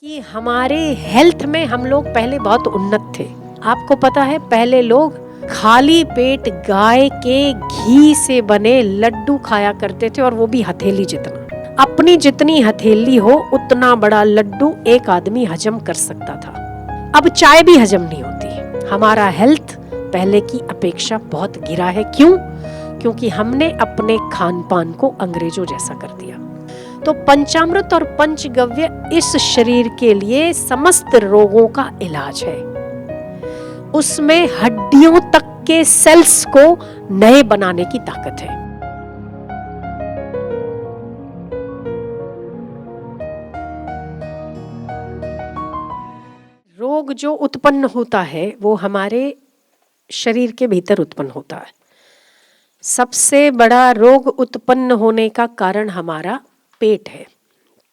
कि हमारे हेल्थ में हम लोग पहले बहुत उन्नत थे। आपको पता है पहले लोग खाली पेट गाय के घी से बने लड्डू खाया करते थे, और वो भी हथेली जितना। अपनी जितनी हथेली हो उतना बड़ा लड्डू एक आदमी हजम कर सकता था। अब चाय भी हजम नहीं होती। हमारा हेल्थ पहले की अपेक्षा बहुत गिरा है। क्यों? क्योंकि हमने अपने खान पान को अंग्रेजों जैसा कर दिया। तो पंचामृत और पंचगव्य इस शरीर के लिए समस्त रोगों का इलाज है। उसमें हड्डियों तक के सेल्स को नए बनाने की ताकत है। रोग जो उत्पन्न होता है वो हमारे शरीर के भीतर उत्पन्न होता है। सबसे बड़ा रोग उत्पन्न होने का कारण हमारा पेट है।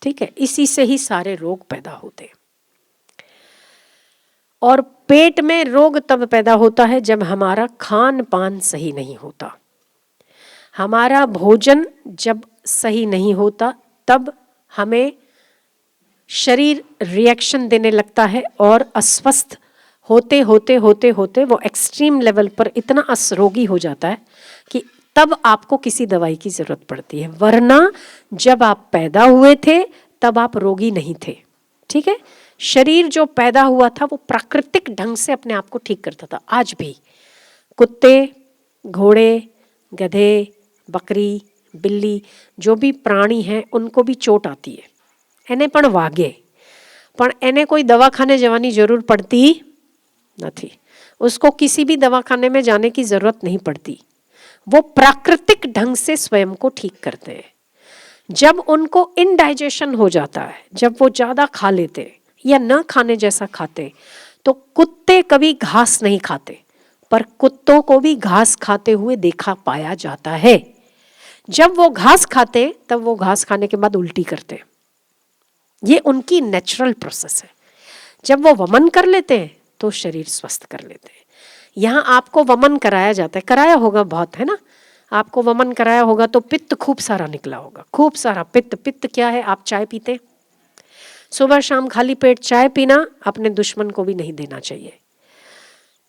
ठीक है, इसी से ही सारे रोग पैदा होते हैं। और पेट में रोग तब पैदा होता है जब हमारा खान पान सही नहीं होता। हमारा भोजन जब सही नहीं होता तब हमें शरीर रिएक्शन देने लगता है, और अस्वस्थ होते होते होते होते वो एक्सट्रीम लेवल पर इतना असरोगी हो जाता है कि तब आपको किसी दवाई की जरूरत पड़ती है। वरना जब आप पैदा हुए थे तब आप रोगी नहीं थे। ठीक है, शरीर जो पैदा हुआ था वो प्राकृतिक ढंग से अपने आप को ठीक करता था। आज भी कुत्ते, घोड़े, गधे, बकरी, बिल्ली, जो भी प्राणी हैं उनको भी चोट आती है। એને પણ વાગે, પણ એને કોઈ દવાખાને જવાની જરૂર પડતી નથી। उसको किसी भी दवाखाने में जाने की जरूरत नहीं पड़ती। वो प्राकृतिक ढंग से स्वयं को ठीक करते हैं। जब उनको इनडाइजेशन हो जाता है, जब वो ज्यादा खा लेते या न खाने जैसा खाते, तो कुत्ते कभी घास नहीं खाते, पर कुत्तों को भी घास खाते हुए देखा पाया जाता है। जब वो घास खाते तब वो घास खाने के बाद उल्टी करते। ये उनकी नेचुरल प्रोसेस है। जब वो वमन कर लेते हैं तो शरीर स्वस्थ कर लेते हैं। यहाँ आपको वमन कराया जाता है, कराया होगा बहुत, है ना? आपको वमन कराया होगा तो पित्त खूब सारा निकला होगा, खूब सारा पित्त। पित्त क्या है? आप चाय पीते, सुबह शाम खाली पेट चाय पीना अपने दुश्मन को भी नहीं देना चाहिए।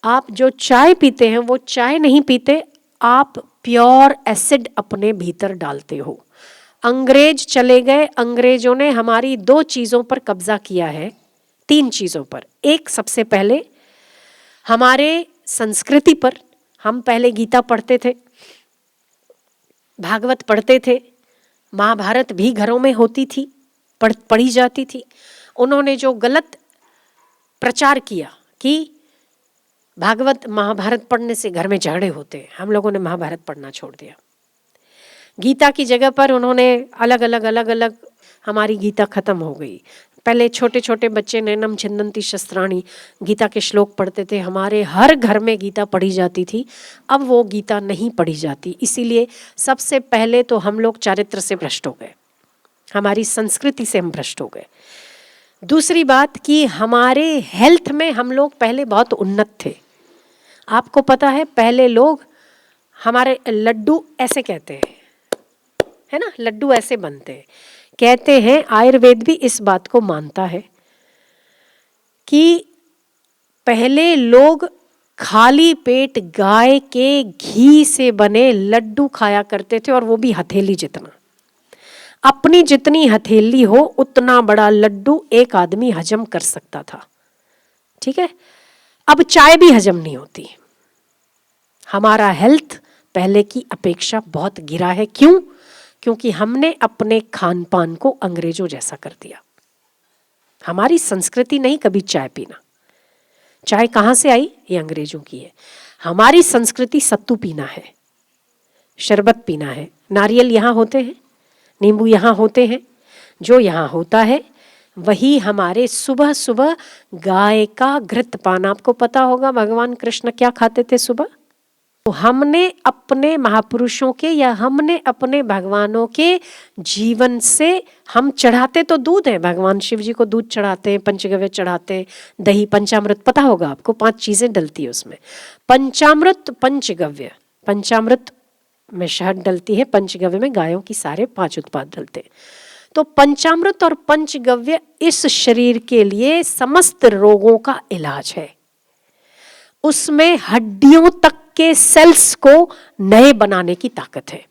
आप जो चाय पीते हैं वो चाय नहीं पीते, आप प्योर एसिड अपने भीतर डालते हो। अंग्रेज चले गए, अंग्रेजों ने हमारी दो चीजों पर कब्जा किया है, तीन चीजों पर। एक, सबसे पहले हमारे संस्कृति पर। हम पहले गीता पढ़ते थे, भागवत पढ़ते थे, महाभारत भी घरों में होती थी, पढ़ी जाती थी। उन्होंने जो गलत प्रचार किया कि भागवत महाभारत पढ़ने से घर में झगड़े होते हैं, हम लोगों ने महाभारत पढ़ना छोड़ दिया। गीता की जगह पर उन्होंने अलग अलग हमारी गीता खत्म हो गई। पहले छोटे छोटे बच्चे नैनम छिन्दन्ति शस्त्राणि गीता के श्लोक पढ़ते थे, हमारे हर घर में गीता पढ़ी जाती थी। अब वो गीता नहीं पढ़ी जाती। इसीलिए सबसे पहले तो हम लोग चारित्र से भ्रष्ट हो गए, हमारी संस्कृति से हम भ्रष्ट हो गए। दूसरी बात कि हमारे हेल्थ में हम लोग पहले बहुत उन्नत थे। आपको पता है पहले लोग हमारे लड्डू ऐसे कहते हैं, है ना? लड्डू ऐसे बनते हैं। कहते हैं, आयुर्वेद भी इस बात को मानता है कि पहले लोग खाली पेट गाय के घी से बने लड्डू खाया करते थे, और वो भी हथेली जितना। अपनी जितनी हथेली हो उतना बड़ा लड्डू एक आदमी हजम कर सकता था। ठीक है, अब चाय भी हजम नहीं होती। हमारा हेल्थ पहले की अपेक्षा बहुत गिरा है। क्यों? क्योंकि हमने अपने खान पान को अंग्रेजों जैसा कर दिया। हमारी संस्कृति नहीं कभी चाय पीना। चाय कहाँ से आई? ये अंग्रेजों की है। हमारी संस्कृति सत्तू पीना है, शरबत पीना है। नारियल यहाँ होते हैं, नींबू यहाँ होते हैं। जो यहाँ होता है वही हमारे सुबह सुबह गाय का घृत पान। आपको पता होगा भगवान कृष्ण क्या खाते थे सुबह? तो हमने अपने महापुरुषों के या हमने अपने भगवानों के जीवन से हम चढ़ाते तो दूध है, भगवान शिव जी को दूध चढ़ाते हैं, पंचगव्य चढ़ाते हैं, दही, पंचामृत। पता होगा आपको 5 चीजें डलती है उसमें। पंचामृत, पंचगव्य। पंचामृत में शहद डलती है, पंचगव्य में गायों की सारे 5 उत्पाद डलते हैं। तो पंचामृत और पंचगव्य इस शरीर के लिए समस्त रोगों का इलाज है। उसमें हड्डियों तक के सेल्स को नए बनाने की ताकत है।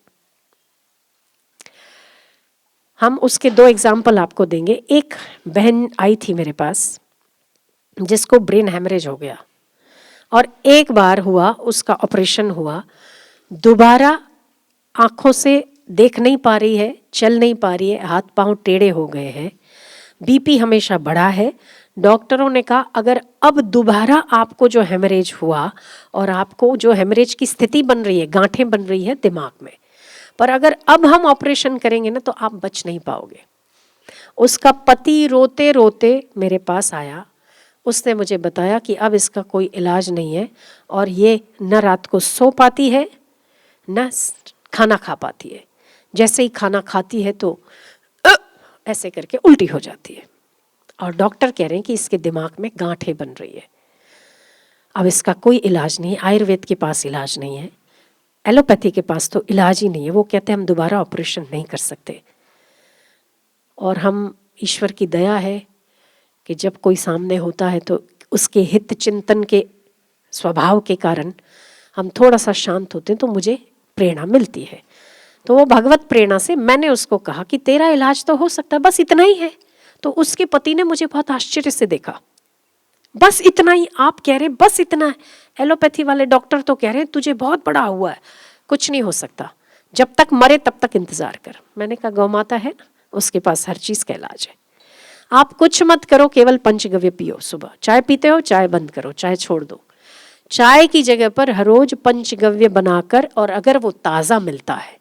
हम उसके 2 एग्जाम्पल आपको देंगे। एक बहन आई थी मेरे पास जिसको ब्रेन हेमरेज हो गया और एक बार हुआ, उसका ऑपरेशन हुआ, दोबारा आंखों से देख नहीं पा रही है, चल नहीं पा रही है, हाथ पांव टेढ़े हो गए हैं, बीपी हमेशा बढ़ा है। डॉक्टरों ने कहा अगर अब दोबारा आपको जो हेमरेज हुआ और आपको जो हेमरेज की स्थिति बन रही है, गांठें बन रही है दिमाग में, पर अगर अब हम ऑपरेशन करेंगे ना तो आप बच नहीं पाओगे। उसका पति रोते रोते मेरे पास आया, उसने मुझे बताया कि अब इसका कोई इलाज नहीं है और ये न रात को सो पाती है न खाना खा पाती है। जैसे ही खाना खाती है तो ऐसे करके उल्टी हो जाती है और डॉक्टर कह रहे हैं कि इसके दिमाग में गांठें बन रही है। अब इसका कोई इलाज नहीं है, आयुर्वेद के पास इलाज नहीं है, एलोपैथी के पास तो इलाज ही नहीं है। वो कहते हैं हम दोबारा ऑपरेशन नहीं कर सकते। और हम, ईश्वर की दया है कि जब कोई सामने होता है तो उसके हित चिंतन के स्वभाव के कारण हम थोड़ा सा शांत होते हैं तो मुझे प्रेरणा मिलती है। तो वो भगवत प्रेरणा से मैंने उसको कहा कि तेरा इलाज तो हो सकता है, बस इतना ही है। तो उसके पति ने मुझे बहुत आश्चर्य से देखा, बस इतना ही आप कह रहे, बस इतना है। एलोपैथी वाले डॉक्टर तो कह रहे हैं तुझे बहुत बड़ा हुआ है, कुछ नहीं हो सकता, जब तक मरे तब तक इंतजार कर। मैंने कहा गौ माता है ना, उसके पास हर चीज का इलाज है। आप कुछ मत करो, केवल पंचगव्य पियो। सुबह चाय पीते हो, चाय बंद करो, चाय छोड़ दो। चाय की जगह पर हर रोज पंचगव्य बनाकर, और अगर वो ताजा मिलता है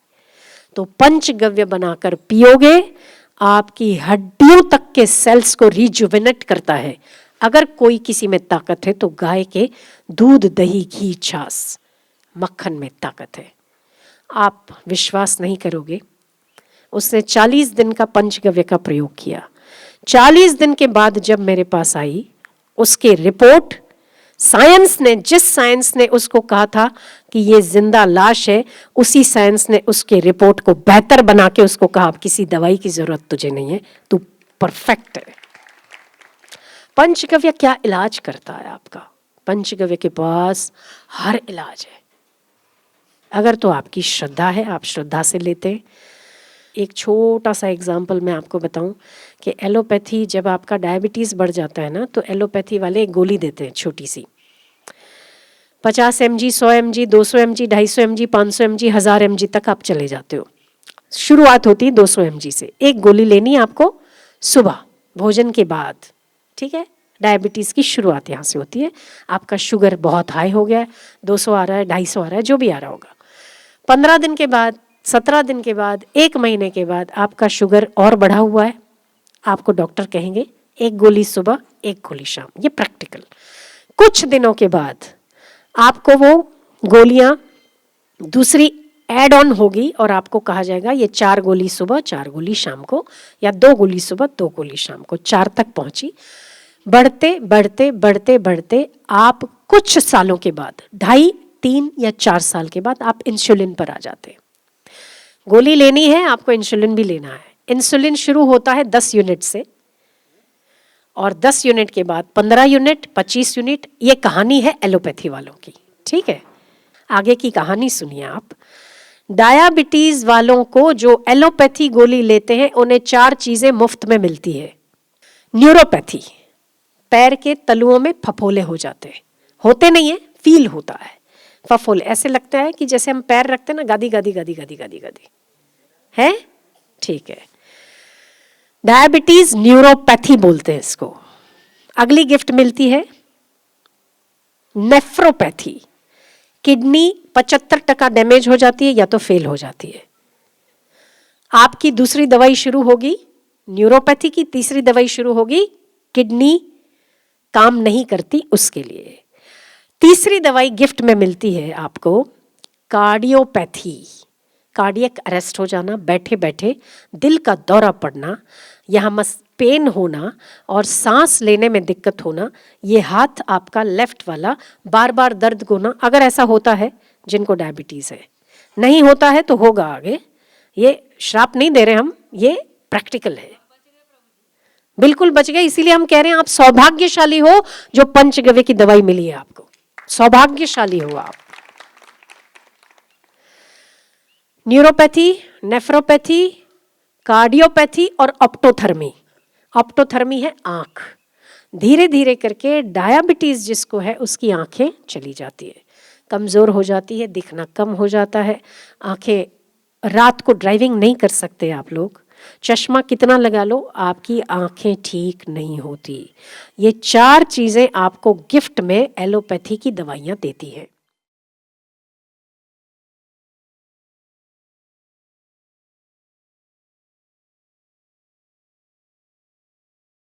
तो पंचगव्य बनाकर पियोगे, आपकी हड्डियों तक के सेल्स को रिजुवेनेट करता है। अगर कोई किसी में ताकत है तो गाय के दूध, दही, घी, छाछ, मक्खन में ताकत है। आप विश्वास नहीं करोगे, उसने 40 दिन का पंचगव्य का प्रयोग किया। 40 दिन के बाद जब मेरे पास आई, उसके रिपोर्ट, साइंस ने, जिस साइंस ने उसको कहा था कि ये जिंदा लाश है, उसी साइंस ने उसके रिपोर्ट को बेहतर बना के उसको कहा अब किसी दवाई की जरूरत तुझे नहीं है, तू परफेक्ट है। पंचगव्य क्या इलाज करता है आपका? पंचगव्य के पास हर इलाज है, अगर तो आपकी श्रद्धा है, आप श्रद्धा से लेते हैं। एक छोटा सा एग्जाम्पल मैं आपको बताऊं कि एलोपैथी, जब आपका डायबिटीज़ बढ़ जाता है ना तो एलोपैथी वाले एक गोली देते हैं छोटी सी, 50 mg, 100 mg, 200 mg, 250 mg, 500 mg, 1000 mg तक आप चले जाते हो। शुरुआत होती है 200 mg से। एक गोली लेनी है आपको सुबह भोजन के बाद, ठीक है? डायबिटीज़ की शुरुआत यहाँ से होती है। आपका शुगर बहुत हाई हो गया है, 200 आ रहा है, 250 आ रहा है, जो भी आ रहा होगा, 15 दिन के बाद, 17 दिन के बाद, 1 महीने के बाद आपका शुगर और बढ़ा हुआ है, आपको डॉक्टर कहेंगे 1 गोली सुबह, 1 गोली शाम। ये प्रैक्टिकल। कुछ दिनों के बाद आपको वो गोलियां दूसरी ऐड ऑन होगी और आपको कहा जाएगा ये 4 गोली सुबह, 4 गोली शाम को, या 2 गोली सुबह, 2 गोली शाम को। 4 तक पहुंची। बढ़ते बढ़ते बढ़ते बढ़ते आप कुछ सालों के बाद, 2.5, 3 या 4 साल के बाद आप इंसुलिन पर आ जाते हैं। गोली लेनी है आपको, इंसुलिन भी लेना है। इंसुलिन शुरू होता है 10 यूनिट से, और 10 यूनिट के बाद 15 यूनिट, 25 यूनिट। ये कहानी है एलोपैथी वालों की, ठीक है? आगे की कहानी सुनिए आप। डायबिटीज वालों को जो एलोपैथी गोली लेते हैं उन्हें 4 चीजें मुफ्त में मिलती है। न्यूरोपैथी, पैर के तलुओं में फफोले हो जाते हैं, होते नहीं है, फील होता है फफोले, ऐसे लगता है कि जैसे हम पैर रखते हैं ना, गादी गादी गादी गादी गादी गादी, है? ठीक है, डायबिटीज न्यूरोपैथी बोलते हैं इसको। अगली गिफ्ट मिलती है नेफ्रोपैथी। किडनी 75% डैमेज हो जाती है या तो फेल हो जाती है। आपकी दूसरी दवाई शुरू होगी न्यूरोपैथी की, तीसरी दवाई शुरू होगी किडनी काम नहीं करती उसके लिए। तीसरी दवाई गिफ्ट में मिलती है आपको कार्डियोपैथी। कार्डियक अरेस्ट हो जाना, बैठे बैठे दिल का दौरा पड़ना, यहाँ पेन होना और सांस लेने में दिक्कत होना, ये हाथ आपका लेफ्ट वाला बार बार दर्द होना, अगर ऐसा होता है जिनको डायबिटीज़ है। नहीं होता है तो होगा आगे, ये श्राप नहीं दे रहे हम, ये प्रैक्टिकल है, बिल्कुल बच गए। इसीलिए हम कह रहे हैं आप सौभाग्यशाली हो जो पंचगव्य की दवाई मिली है आपको, सौभाग्यशाली हो आप। न्यूरोपैथी, नेफ्रोपैथी, कार्डियोपैथी और ऑप्टोथर्मी। ऑप्टोथर्मी है आंख। धीरे धीरे करके डायबिटीज जिसको है उसकी आंखें चली जाती है, कमजोर हो जाती है, दिखना कम हो जाता है, आंखें, रात को ड्राइविंग नहीं कर सकते आप लोग, चश्मा कितना लगा लो आपकी आंखें ठीक नहीं होती। ये 4 चीजें आपको गिफ्ट में एलोपैथी की दवाइयां देती हैं।